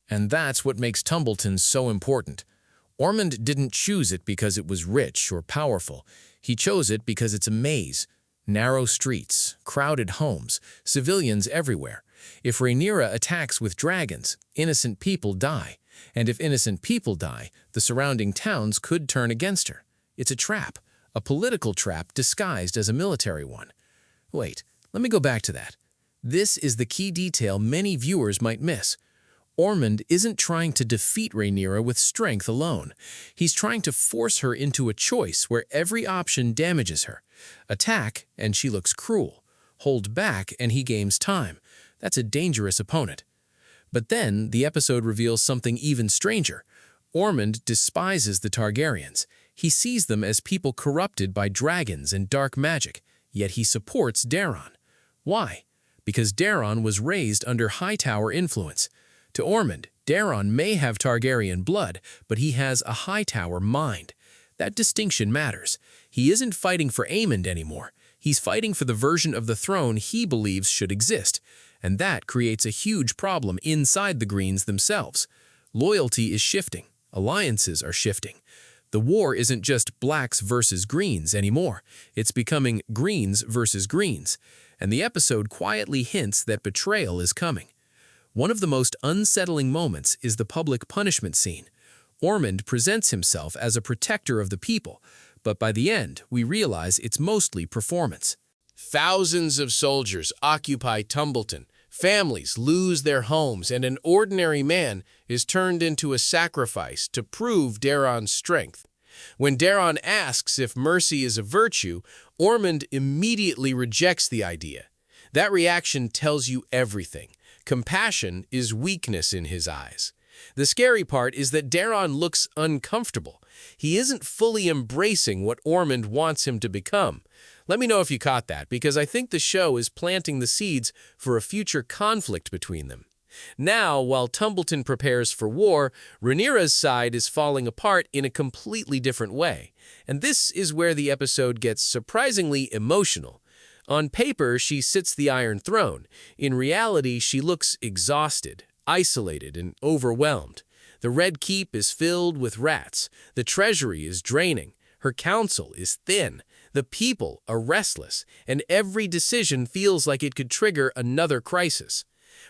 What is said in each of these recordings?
And that's what makes Tumbleton so important. Ormund didn't choose it because it was rich or powerful. He chose it because it's a maze. Narrow streets, crowded homes, civilians everywhere. If Rhaenyra attacks with dragons, innocent people die. And if innocent people die, the surrounding towns could turn against her. It's a trap, a political trap disguised as a military one. Wait, let me go back to that. This is the key detail many viewers might miss. Ormund isn't trying to defeat Rhaenyra with strength alone. He's trying to force her into a choice where every option damages her. Attack, and she looks cruel. Hold back, and he gains time. That's a dangerous opponent. But then, the episode reveals something even stranger. Ormund despises the Targaryens. He sees them as people corrupted by dragons and dark magic, yet he supports Daemon. Why? Because Daemon was raised under Hightower influence. To Ormund, Daemon may have Targaryen blood, but he has a Hightower mind. That distinction matters. He isn't fighting for Aemond anymore. He's fighting for the version of the throne he believes should exist. And that creates a huge problem inside the Greens themselves. Loyalty is shifting. Alliances are shifting. The war isn't just blacks versus greens anymore. It's becoming greens versus greens. And the episode quietly hints that betrayal is coming. One of the most unsettling moments is the public punishment scene. Ormund presents himself as a protector of the people, but by the end, we realize it's mostly performance. Thousands of soldiers occupy Tumbleton, families lose their homes, and an ordinary man is turned into a sacrifice to prove Daemon's strength. When Daemon asks if mercy is a virtue, Ormund immediately rejects the idea. That reaction tells you everything. Compassion is weakness in his eyes. The scary part is that Daemon looks uncomfortable. He isn't fully embracing what Ormund wants him to become. Let me know if you caught that, because I think the show is planting the seeds for a future conflict between them. Now, while Tumbleton prepares for war, Rhaenyra's side is falling apart in a completely different way. And this is where the episode gets surprisingly emotional. On paper, she sits the Iron Throne. In reality, she looks exhausted, isolated, and overwhelmed. The Red Keep is filled with rats. The treasury is draining. Her council is thin. The people are restless, and every decision feels like it could trigger another crisis.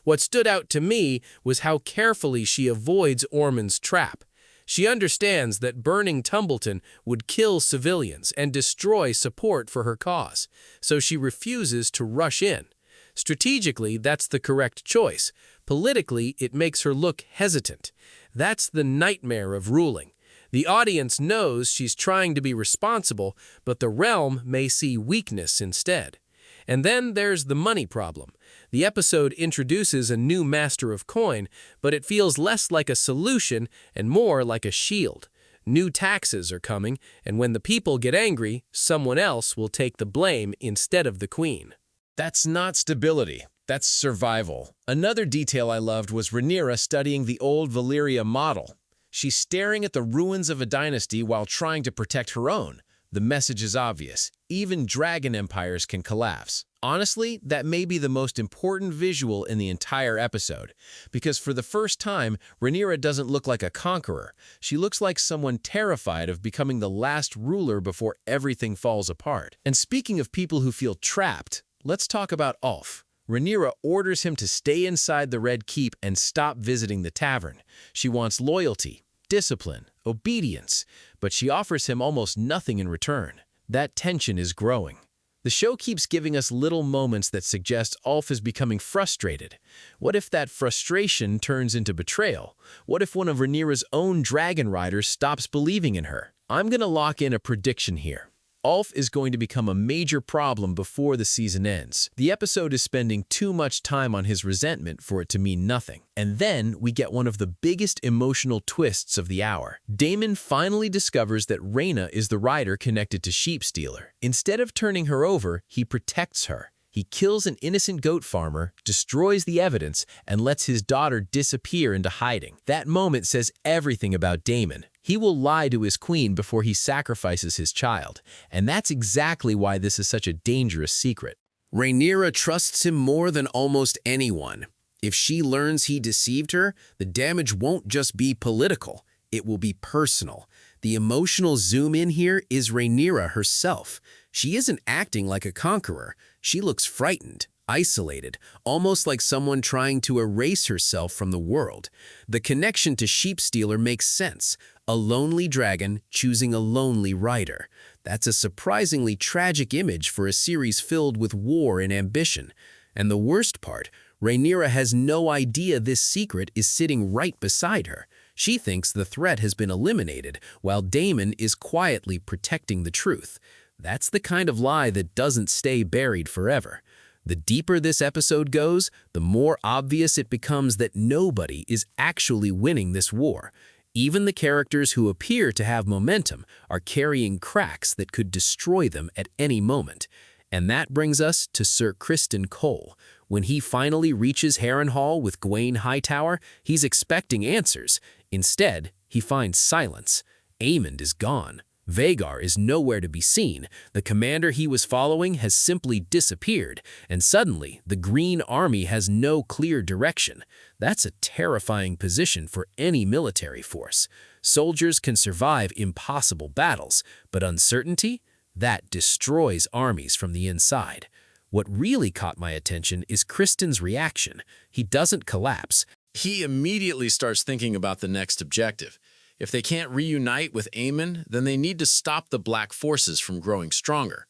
What stood out to me was how carefully she avoids Ormund's trap. She understands that burning Tumbleton would kill civilians and destroy support for her cause, so she refuses to rush in. Strategically, that's the correct choice. Politically, it makes her look hesitant. That's the nightmare of ruling. The audience knows she's trying to be responsible, but the realm may see weakness instead. And then there's the money problem. The episode introduces a new master of coin, but it feels less like a solution and more like a shield. New taxes are coming, and when the people get angry, someone else will take the blame instead of the queen. That's not stability. That's survival. Another detail I loved was Rhaenyra studying the old Valyria model. She's staring at the ruins of a dynasty while trying to protect her own. The message is obvious. Even dragon empires can collapse. Honestly, that may be the most important visual in the entire episode, because for the first time, Rhaenyra doesn't look like a conqueror. She looks like someone terrified of becoming the last ruler before everything falls apart. And speaking of people who feel trapped, let's talk about Ulf. Rhaenyra orders him to stay inside the Red Keep and stop visiting the tavern. She wants loyalty, discipline, obedience, but she offers him almost nothing in return. That tension is growing. The show keeps giving us little moments that suggest Ulf is becoming frustrated. What if that frustration turns into betrayal? What if one of Rhaenyra's own dragon riders stops believing in her? I'm gonna lock in a prediction here. Ulf is going to become a major problem before the season ends. The episode is spending too much time on his resentment for it to mean nothing. And then we get one of the biggest emotional twists of the hour. Daemon finally discovers that Rhaena is the rider connected to Sheepstealer. Instead of turning her over, he protects her. He kills an innocent goat farmer, destroys the evidence, and lets his daughter disappear into hiding. That moment says everything about Daemon. He will lie to his queen before he sacrifices his child, and that's exactly why this is such a dangerous secret. Rhaenyra trusts him more than almost anyone. If she learns he deceived her, the damage won't just be political, it will be personal. The emotional zoom in here is Rhaenyra herself. She isn't acting like a conqueror. She looks frightened, isolated, almost like someone trying to erase herself from the world. The connection to Sheepstealer makes sense. A lonely dragon choosing a lonely rider. That's a surprisingly tragic image for a series filled with war and ambition. And the worst part, Rhaenyra has no idea this secret is sitting right beside her. She thinks the threat has been eliminated, while Daemon is quietly protecting the truth. That's the kind of lie that doesn't stay buried forever. The deeper this episode goes, the more obvious it becomes that nobody is actually winning this war. Even the characters who appear to have momentum are carrying cracks that could destroy them at any moment. And that brings us to Sir Criston Cole. When he finally reaches Harrenhal with Ormund Hightower, he's expecting answers. Instead, he finds silence. Aemond is gone. Vhagar is nowhere to be seen. The commander he was following has simply disappeared, and suddenly the Green Army has no clear direction. That's a terrifying position for any military force. Soldiers can survive impossible battles, but uncertainty? That destroys armies from the inside. What really caught my attention is Criston's reaction. He doesn't collapse. He immediately starts thinking about the next objective. If they can't reunite with Aemon, then they need to stop the Black forces from growing stronger.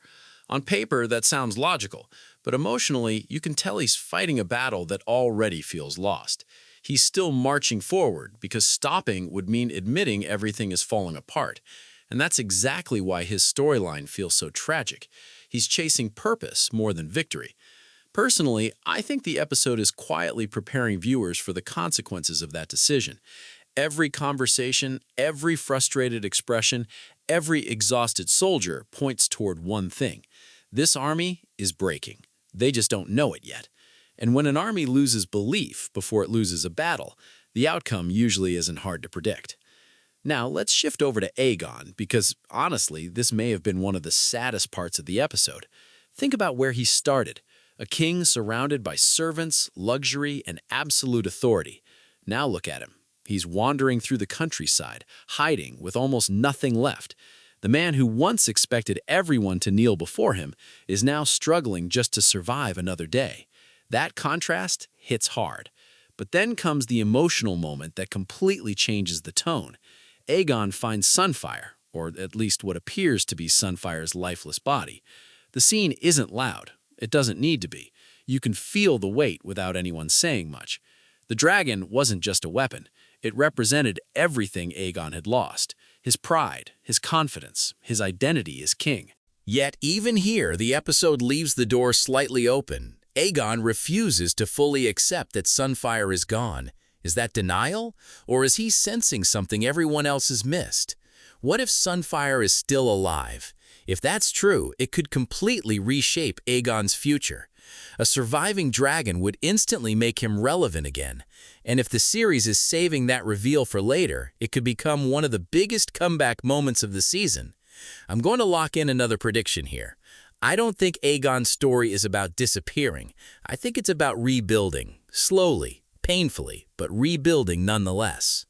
On paper, that sounds logical, but emotionally, you can tell he's fighting a battle that already feels lost. He's still marching forward because stopping would mean admitting everything is falling apart. And that's exactly why his storyline feels so tragic. He's chasing purpose more than victory. Personally, I think the episode is quietly preparing viewers for the consequences of that decision. Every conversation, every frustrated expression, every exhausted soldier points toward one thing. This army is breaking. They just don't know it yet. And when an army loses belief before it loses a battle, the outcome usually isn't hard to predict. Now, let's shift over to Aegon, because honestly, this may have been one of the saddest parts of the episode. Think about where he started. A king surrounded by servants, luxury, and absolute authority. Now look at him. He's wandering through the countryside, hiding with almost nothing left. The man who once expected everyone to kneel before him is now struggling just to survive another day. That contrast hits hard. But then comes the emotional moment that completely changes the tone. Aegon finds Sunfire, or at least what appears to be Sunfire's lifeless body. The scene isn't loud. It doesn't need to be. You can feel the weight without anyone saying much. The dragon wasn't just a weapon. It represented everything Aegon had lost. His pride, his confidence, his identity as king. Yet even here, the episode leaves the door slightly open. Aegon refuses to fully accept that Sunfire is gone. Is that denial? Or is he sensing something everyone else has missed? What if Sunfire is still alive? If that's true, it could completely reshape Aegon's future. A surviving dragon would instantly make him relevant again. And if the series is saving that reveal for later, it could become one of the biggest comeback moments of the season. I'm going to lock in another prediction here. I don't think Aegon's story is about disappearing. I think it's about rebuilding, slowly, painfully, but rebuilding nonetheless.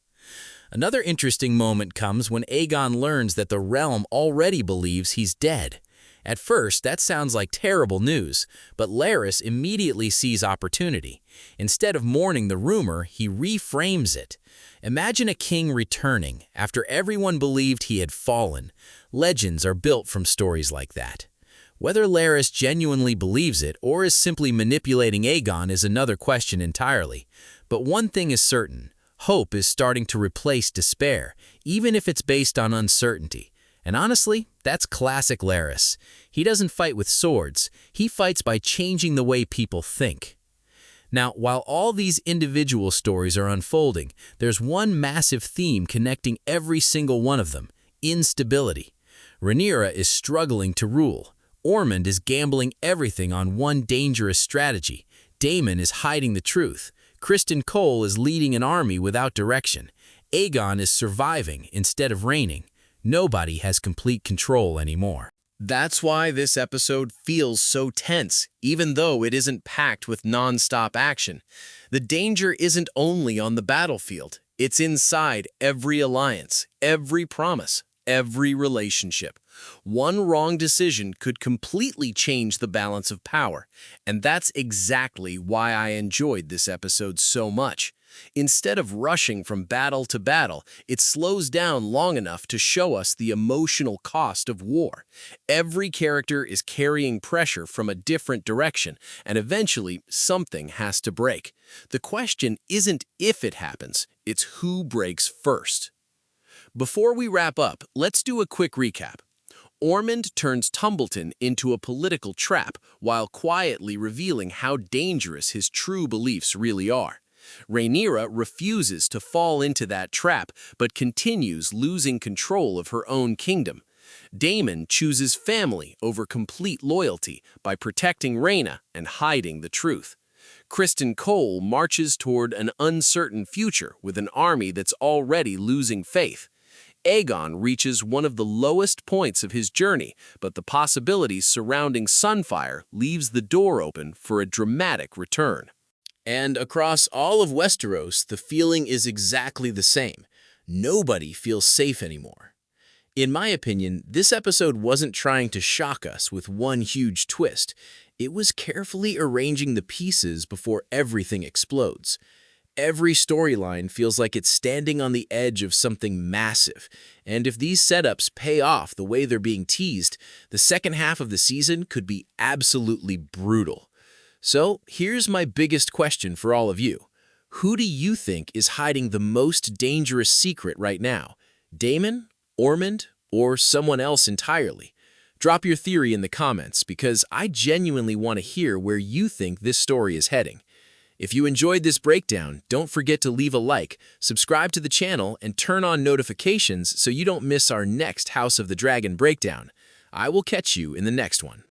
Another interesting moment comes when Aegon learns that the realm already believes he's dead. At first, that sounds like terrible news, but Larys immediately sees opportunity. Instead of mourning the rumor, he reframes it. Imagine a king returning after everyone believed he had fallen. Legends are built from stories like that. Whether Larys genuinely believes it or is simply manipulating Aegon is another question entirely. But one thing is certain. Hope is starting to replace despair, even if it's based on uncertainty. And honestly, that's classic Larys. He doesn't fight with swords. He fights by changing the way people think. Now, while all these individual stories are unfolding, there's one massive theme connecting every single one of them: instability. Rhaenyra is struggling to rule. Ormund is gambling everything on one dangerous strategy. Daemon is hiding the truth. Criston Cole is leading an army without direction. Aegon is surviving instead of reigning. Nobody has complete control anymore. That's why this episode feels so tense, even though it isn't packed with non-stop action. The danger isn't only on the battlefield. It's inside every alliance, every promise, every relationship. One wrong decision could completely change the balance of power, and that's exactly why I enjoyed this episode so much. Instead of rushing from battle to battle, it slows down long enough to show us the emotional cost of war. Every character is carrying pressure from a different direction, and eventually something has to break. The question isn't if it happens, it's who breaks first. Before we wrap up, let's do a quick recap. Ormund turns Tumbleton into a political trap while quietly revealing how dangerous his true beliefs really are. Rhaenyra refuses to fall into that trap, but continues losing control of her own kingdom. Daemon chooses family over complete loyalty by protecting Rhaena and hiding the truth. Criston Cole marches toward an uncertain future with an army that's already losing faith. Aegon reaches one of the lowest points of his journey, but the possibilities surrounding Sunfire leaves the door open for a dramatic return. And across all of Westeros, the feeling is exactly the same. Nobody feels safe anymore. In my opinion, this episode wasn't trying to shock us with one huge twist. It was carefully arranging the pieces before everything explodes. Every storyline feels like it's standing on the edge of something massive, and if these setups pay off the way they're being teased, the second half of the season could be absolutely brutal. So here's my biggest question for all of you. Who do you think is hiding the most dangerous secret right now? Daemon, Ormund, or someone else entirely? Drop your theory in the comments because I genuinely want to hear where you think this story is heading. If you enjoyed this breakdown, don't forget to leave a like, subscribe to the channel, and turn on notifications so you don't miss our next House of the Dragon breakdown. I will catch you in the next one.